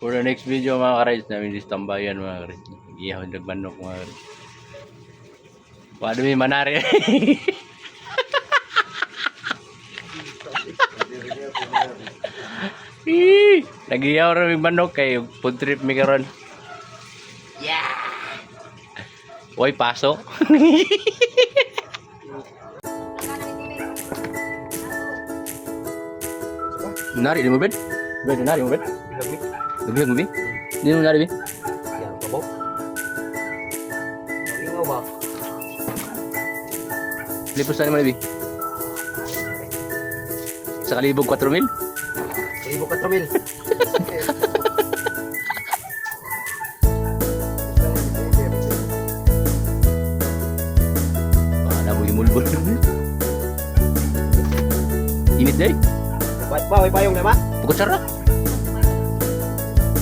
For the next video mga ka-rides namin is tambayan mga ka-rides. Iyaw nagmanok mga ka-rides. Paano may manari? Nag-iyaw rin may manok kay food trip mi karon. Yeah! Uy, pasok. Nari di mo Ben? Ben, nari mo Ben? Lebih mo Ben? Di mo nari Ben? Yang apa? Ingaw ba? Lipos na naman Lebih. Sa kalibog 4 mil? 1,400 mil. Mana mo imulbol. Init deh. Buat pa, may payong na ba? Pukul cara.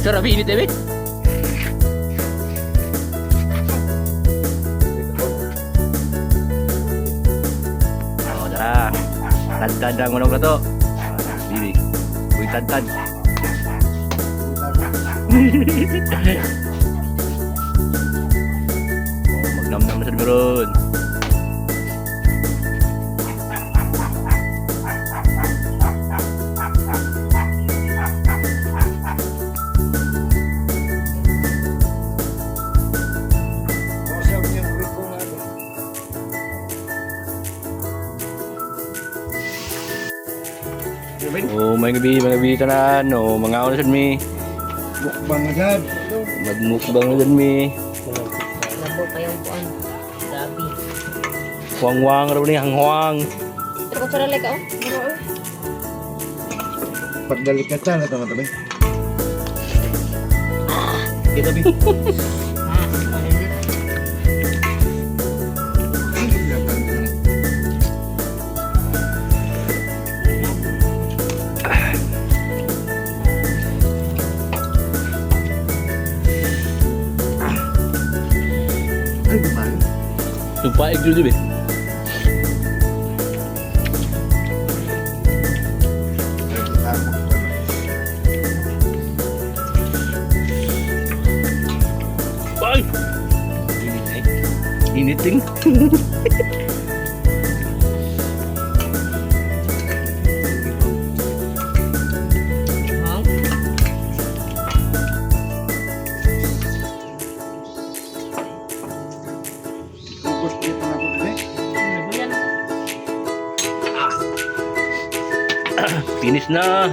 Cara Bi init deh Bi. Oh, dah. Tadang manok na to. Bibi. Uy, tad. Oh, magnam-nam na sa meron. Oh, mga gabi tanan. Oh, mga ano sad mi. Mukbang agad. Magmukbang na dyan mi. Labo pa yung kuan. Gabi. Huang-huang raw ni hang-huang. Pero kung saralay ka, oh. Pagdalikatan na teman-teman. Kita bi. Sumpah ek dulu be. Bye. Ini ting. Finish na.